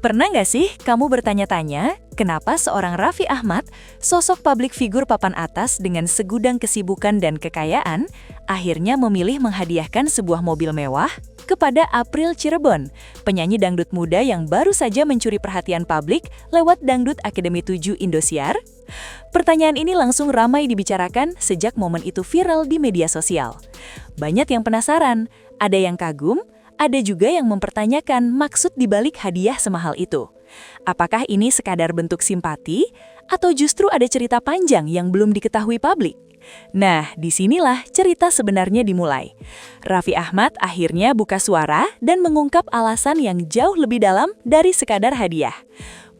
Pernah nggak sih kamu bertanya-tanya, kenapa seorang Raffi Ahmad, sosok publik figur papan atas dengan segudang kesibukan dan kekayaan, akhirnya memilih menghadiahkan sebuah mobil mewah kepada April Cirebon, penyanyi dangdut muda yang baru saja mencuri perhatian publik lewat Dangdut Akademi 7 Indosiar? Pertanyaan ini langsung ramai dibicarakan sejak momen itu viral di media sosial. Banyak yang penasaran, ada yang kagum, ada juga yang mempertanyakan maksud dibalik hadiah semahal itu. Apakah ini sekadar bentuk simpati, atau justru ada cerita panjang yang belum diketahui publik? Nah, disinilah cerita sebenarnya dimulai. Raffi Ahmad akhirnya buka suara dan mengungkap alasan yang jauh lebih dalam dari sekadar hadiah.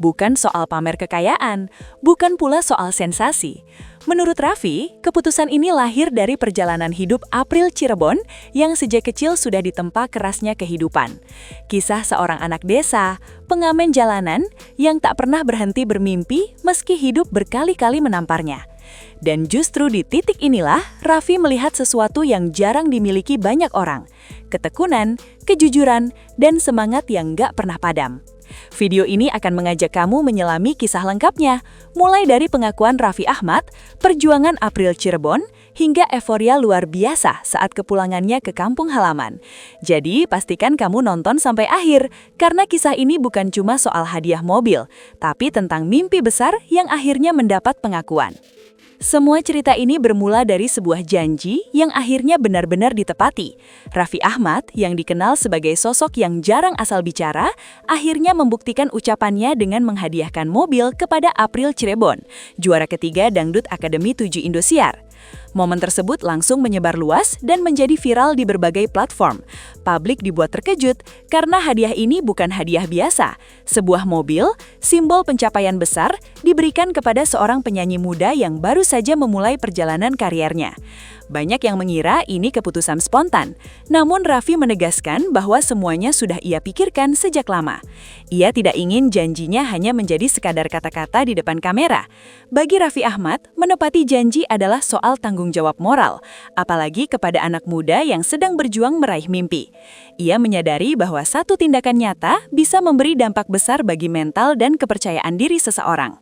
Bukan soal pamer kekayaan, bukan pula soal sensasi. Menurut Raffi, keputusan ini lahir dari perjalanan hidup April Cirebon yang sejak kecil sudah ditempa kerasnya kehidupan. Kisah seorang anak desa, pengamen jalanan yang tak pernah berhenti bermimpi meski hidup berkali-kali menamparnya. Dan justru di titik inilah Raffi melihat sesuatu yang jarang dimiliki banyak orang. Ketekunan, kejujuran, dan semangat yang gak pernah padam. Video ini akan mengajak kamu menyelami kisah lengkapnya, mulai dari pengakuan Raffi Ahmad, perjuangan April Cirebon, hingga euforia luar biasa saat kepulangannya ke kampung halaman. Jadi, pastikan kamu nonton sampai akhir, karena kisah ini bukan cuma soal hadiah mobil, tapi tentang mimpi besar yang akhirnya mendapat pengakuan. Semua cerita ini bermula dari sebuah janji yang akhirnya benar-benar ditepati. Raffi Ahmad, yang dikenal sebagai sosok yang jarang asal bicara, akhirnya membuktikan ucapannya dengan menghadiahkan mobil kepada April Cirebon, juara ketiga Dangdut Akademi 7 Indosiar. Momen tersebut langsung menyebar luas dan menjadi viral di berbagai platform. Publik dibuat terkejut karena hadiah ini bukan hadiah biasa. Sebuah mobil, simbol pencapaian besar, diberikan kepada seorang penyanyi muda yang baru saja memulai perjalanan kariernya. Banyak yang mengira ini keputusan spontan, namun Raffi menegaskan bahwa semuanya sudah ia pikirkan sejak lama. Ia tidak ingin janjinya hanya menjadi sekadar kata-kata di depan kamera. Bagi Raffi Ahmad, menepati janji adalah soal tanggung jawab moral, apalagi kepada anak muda yang sedang berjuang meraih mimpi. Ia menyadari bahwa satu tindakan nyata bisa memberi dampak besar bagi mental dan kepercayaan diri seseorang.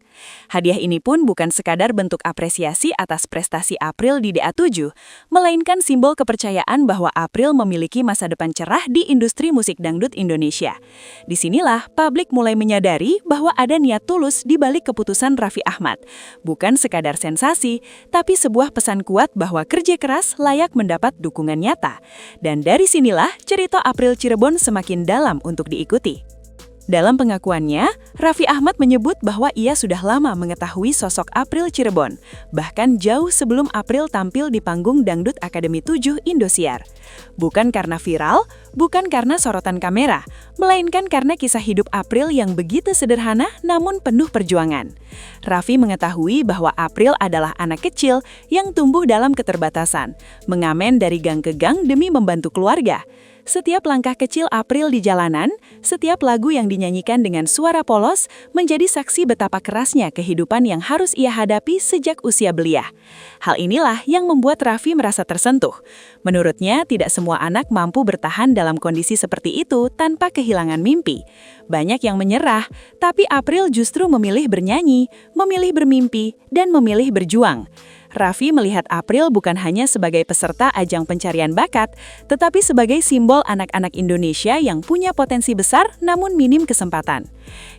Hadiah ini pun bukan sekadar bentuk apresiasi atas prestasi April di DA7, melainkan simbol kepercayaan bahwa April memiliki masa depan cerah di industri musik dangdut Indonesia. Disinilah publik mulai menyadari bahwa ada niat tulus di balik keputusan Raffi Ahmad. Bukan sekadar sensasi, tapi sebuah pesan kuat bahwa kerja keras layak mendapat dukungan nyata. Dan dari sinilah cerita April Cirebon semakin dalam untuk diikuti. Dalam pengakuannya, Raffi Ahmad menyebut bahwa ia sudah lama mengetahui sosok April Cirebon, bahkan jauh sebelum April tampil di panggung Dangdut Akademi 7 Indosiar. Bukan karena viral, bukan karena sorotan kamera, melainkan karena kisah hidup April yang begitu sederhana namun penuh perjuangan. Raffi mengetahui bahwa April adalah anak kecil yang tumbuh dalam keterbatasan, mengamen dari gang ke gang demi membantu keluarga. Setiap langkah kecil April di jalanan, setiap lagu yang dinyanyikan dengan suara polos menjadi saksi betapa kerasnya kehidupan yang harus ia hadapi sejak usia belia. Hal inilah yang membuat Raffi merasa tersentuh. Menurutnya, tidak semua anak mampu bertahan dalam kondisi seperti itu tanpa kehilangan mimpi. Banyak yang menyerah, tapi April justru memilih bernyanyi, memilih bermimpi, dan memilih berjuang. Raffi melihat April bukan hanya sebagai peserta ajang pencarian bakat, tetapi sebagai simbol anak-anak Indonesia yang punya potensi besar namun minim kesempatan.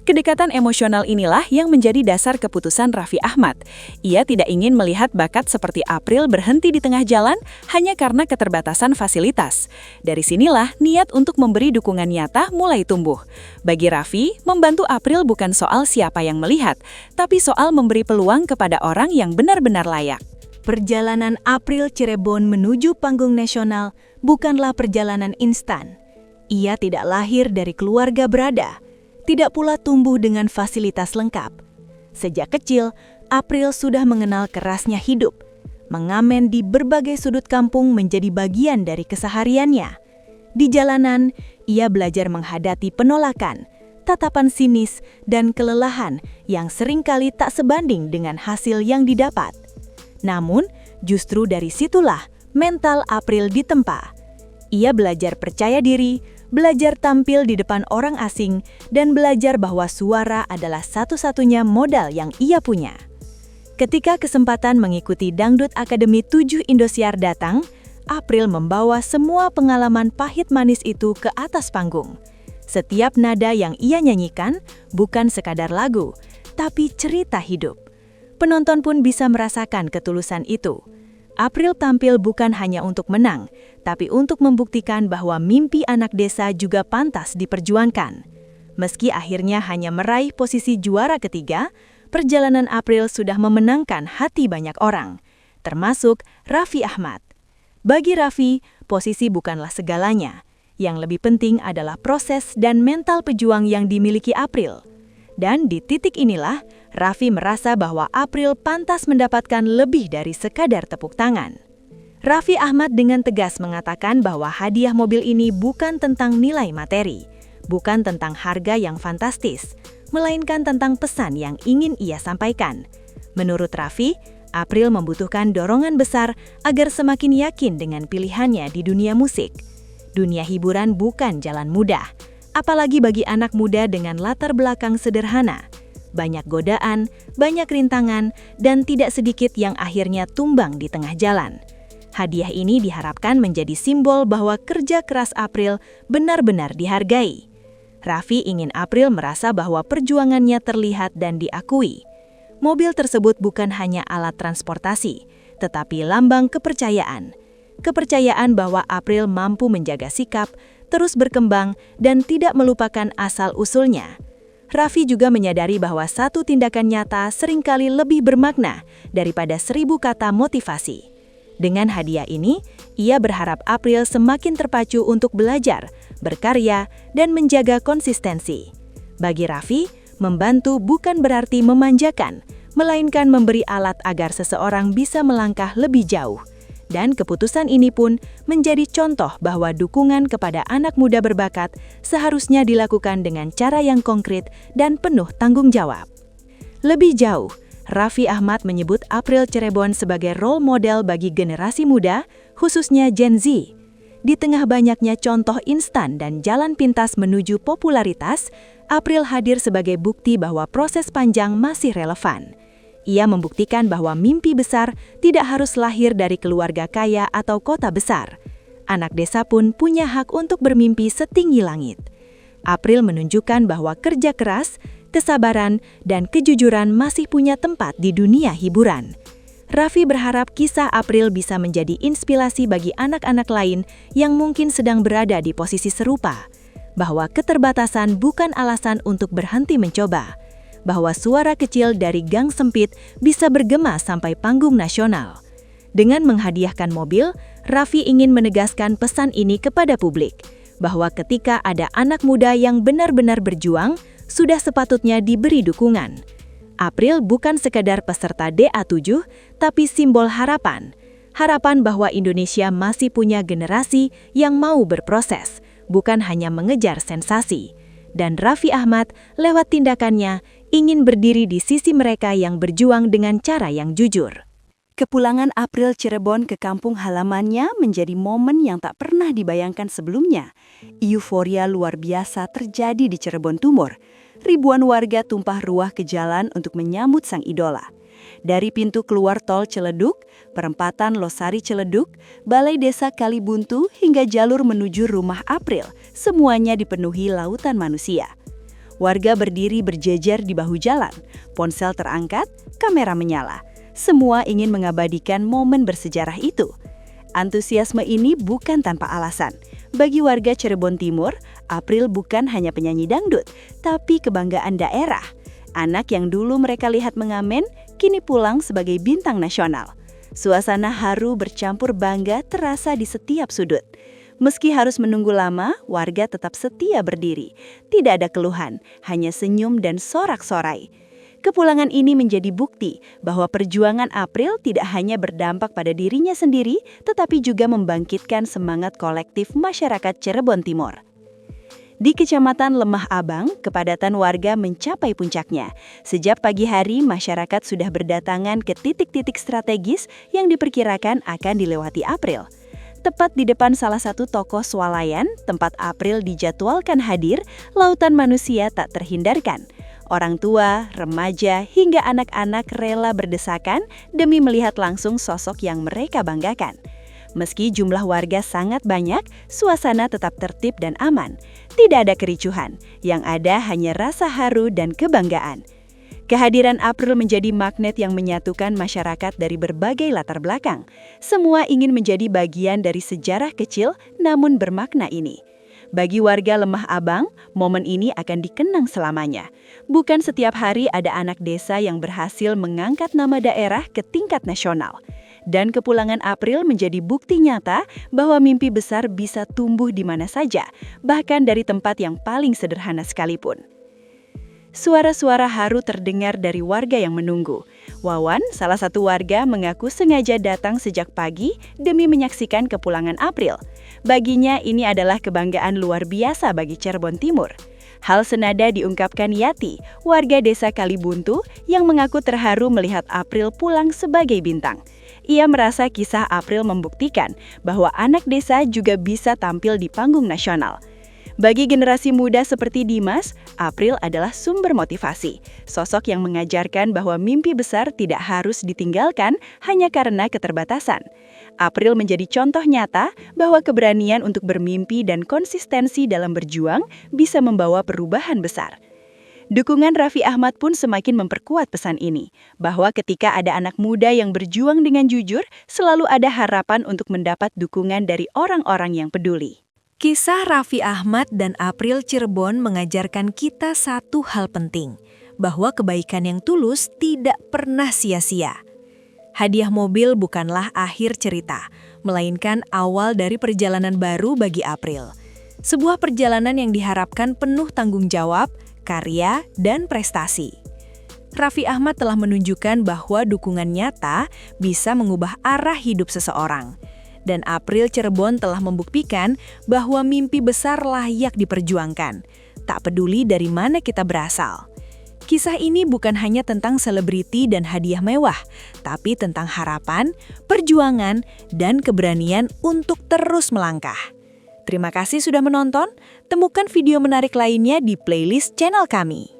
Kedekatan emosional inilah yang menjadi dasar keputusan Raffi Ahmad. Ia tidak ingin melihat bakat seperti April berhenti di tengah jalan hanya karena keterbatasan fasilitas. Dari sinilah niat untuk memberi dukungan nyata mulai tumbuh. Bagi Raffi, membantu April bukan soal siapa yang melihat, tapi soal memberi peluang kepada orang yang benar-benar layak. Perjalanan April Cirebon menuju panggung nasional bukanlah perjalanan instan. Ia tidak lahir dari keluarga berada, tidak pula tumbuh dengan fasilitas lengkap. Sejak kecil, April sudah mengenal kerasnya hidup. Mengamen di berbagai sudut kampung menjadi bagian dari kesehariannya. Di jalanan, ia belajar menghadapi penolakan, tatapan sinis, dan kelelahan yang seringkali tak sebanding dengan hasil yang didapat. Namun, justru dari situlah mental April ditempa. Ia belajar percaya diri, belajar tampil di depan orang asing, dan belajar bahwa suara adalah satu-satunya modal yang ia punya. Ketika kesempatan mengikuti Dangdut Akademi 7 Indosiar datang, April membawa semua pengalaman pahit manis itu ke atas panggung. Setiap nada yang ia nyanyikan bukan sekadar lagu, tapi cerita hidup. Penonton pun bisa merasakan ketulusan itu. April tampil bukan hanya untuk menang, tapi untuk membuktikan bahwa mimpi anak desa juga pantas diperjuangkan. Meski akhirnya hanya meraih posisi juara ketiga, perjalanan April sudah memenangkan hati banyak orang, termasuk Raffi Ahmad. Bagi Raffi, posisi bukanlah segalanya. Yang lebih penting adalah proses dan mental pejuang yang dimiliki April. Dan di titik inilah, Raffi merasa bahwa April pantas mendapatkan lebih dari sekadar tepuk tangan. Raffi Ahmad dengan tegas mengatakan bahwa hadiah mobil ini bukan tentang nilai materi, bukan tentang harga yang fantastis, melainkan tentang pesan yang ingin ia sampaikan. Menurut Raffi, April membutuhkan dorongan besar agar semakin yakin dengan pilihannya di dunia musik. Dunia hiburan bukan jalan mudah, apalagi bagi anak muda dengan latar belakang sederhana. Banyak godaan, banyak rintangan, dan tidak sedikit yang akhirnya tumbang di tengah jalan. Hadiah ini diharapkan menjadi simbol bahwa kerja keras April benar-benar dihargai. Raffi ingin April merasa bahwa perjuangannya terlihat dan diakui. Mobil tersebut bukan hanya alat transportasi, tetapi lambang kepercayaan. Kepercayaan bahwa April mampu menjaga sikap, terus berkembang, dan tidak melupakan asal-usulnya. Raffi juga menyadari bahwa satu tindakan nyata seringkali lebih bermakna daripada 1000 kata motivasi. Dengan hadiah ini, ia berharap April semakin terpacu untuk belajar, berkarya, dan menjaga konsistensi. Bagi Raffi, membantu bukan berarti memanjakan, melainkan memberi alat agar seseorang bisa melangkah lebih jauh. Dan keputusan ini pun menjadi contoh bahwa dukungan kepada anak muda berbakat seharusnya dilakukan dengan cara yang konkret dan penuh tanggung jawab. Lebih jauh, Raffi Ahmad menyebut April Cirebon sebagai role model bagi generasi muda, khususnya Gen Z. Di tengah banyaknya contoh instan dan jalan pintas menuju popularitas, April hadir sebagai bukti bahwa proses panjang masih relevan. Ia membuktikan bahwa mimpi besar tidak harus lahir dari keluarga kaya atau kota besar. Anak desa pun punya hak untuk bermimpi setinggi langit. April menunjukkan bahwa kerja keras, kesabaran, dan kejujuran masih punya tempat di dunia hiburan. Raffi berharap kisah April bisa menjadi inspirasi bagi anak-anak lain yang mungkin sedang berada di posisi serupa, bahwa keterbatasan bukan alasan untuk berhenti mencoba, bahwa suara kecil dari gang sempit bisa bergema sampai panggung nasional. Dengan menghadiahkan mobil, Raffi ingin menegaskan pesan ini kepada publik, bahwa ketika ada anak muda yang benar-benar berjuang, sudah sepatutnya diberi dukungan. April bukan sekadar peserta DA7, tapi simbol harapan. Harapan bahwa Indonesia masih punya generasi yang mau berproses, bukan hanya mengejar sensasi. Dan Raffi Ahmad, lewat tindakannya, ingin berdiri di sisi mereka yang berjuang dengan cara yang jujur. Kepulangan April Cirebon ke kampung halamannya menjadi momen yang tak pernah dibayangkan sebelumnya. Euforia luar biasa terjadi di Cirebon Timur. Ribuan warga tumpah ruah ke jalan untuk menyambut sang idola. Dari pintu keluar tol Ciledug, perempatan Losari Ciledug, Balai Desa Kalibuntu, hingga jalur menuju rumah April, semuanya dipenuhi lautan manusia. Warga berdiri berjejer di bahu jalan, ponsel terangkat, kamera menyala. Semua ingin mengabadikan momen bersejarah itu. Antusiasme ini bukan tanpa alasan. Bagi warga Cirebon Timur, April bukan hanya penyanyi dangdut, tapi kebanggaan daerah. Anak yang dulu mereka lihat mengamen, kini pulang sebagai bintang nasional. Suasana haru bercampur bangga terasa di setiap sudut. Meski harus menunggu lama, warga tetap setia berdiri. Tidak ada keluhan, hanya senyum dan sorak-sorai. Kepulangan ini menjadi bukti bahwa perjuangan April tidak hanya berdampak pada dirinya sendiri, tetapi juga membangkitkan semangat kolektif masyarakat Cirebon Timur. Di Kecamatan Lemah Abang, kepadatan warga mencapai puncaknya. Sejak pagi hari, masyarakat sudah berdatangan ke titik-titik strategis yang diperkirakan akan dilewati April. Tepat di depan salah satu toko swalayan, tempat April dijadwalkan hadir, lautan manusia tak terhindarkan. Orang tua, remaja, hingga anak-anak rela berdesakan demi melihat langsung sosok yang mereka banggakan. Meski jumlah warga sangat banyak, suasana tetap tertib dan aman. Tidak ada kericuhan, yang ada hanya rasa haru dan kebanggaan. Kehadiran April menjadi magnet yang menyatukan masyarakat dari berbagai latar belakang. Semua ingin menjadi bagian dari sejarah kecil namun bermakna ini. Bagi warga Lemah Abang, momen ini akan dikenang selamanya. Bukan setiap hari ada anak desa yang berhasil mengangkat nama daerah ke tingkat nasional. Dan kepulangan April menjadi bukti nyata bahwa mimpi besar bisa tumbuh di mana saja, bahkan dari tempat yang paling sederhana sekalipun. Suara-suara haru terdengar dari warga yang menunggu. Wawan, salah satu warga, mengaku sengaja datang sejak pagi demi menyaksikan kepulangan April. Baginya ini adalah kebanggaan luar biasa bagi Cirebon Timur. Hal senada diungkapkan Yati, warga desa Kalibuntu, yang mengaku terharu melihat April pulang sebagai bintang. Ia merasa kisah April membuktikan bahwa anak desa juga bisa tampil di panggung nasional. Bagi generasi muda seperti Dimas, April adalah sumber motivasi. Sosok yang mengajarkan bahwa mimpi besar tidak harus ditinggalkan hanya karena keterbatasan. April menjadi contoh nyata bahwa keberanian untuk bermimpi dan konsistensi dalam berjuang bisa membawa perubahan besar. Dukungan Raffi Ahmad pun semakin memperkuat pesan ini, bahwa ketika ada anak muda yang berjuang dengan jujur, selalu ada harapan untuk mendapat dukungan dari orang-orang yang peduli. Kisah Raffi Ahmad dan April Cirebon mengajarkan kita satu hal penting, bahwa kebaikan yang tulus tidak pernah sia-sia. Hadiah mobil bukanlah akhir cerita, melainkan awal dari perjalanan baru bagi April. Sebuah perjalanan yang diharapkan penuh tanggung jawab, karya, dan prestasi. Raffi Ahmad telah menunjukkan bahwa dukungan nyata bisa mengubah arah hidup seseorang. Dan April Cirebon telah membuktikan bahwa mimpi besar layak diperjuangkan, tak peduli dari mana kita berasal. Kisah ini bukan hanya tentang selebriti dan hadiah mewah, tapi tentang harapan, perjuangan, dan keberanian untuk terus melangkah. Terima kasih sudah menonton, temukan video menarik lainnya di playlist channel kami.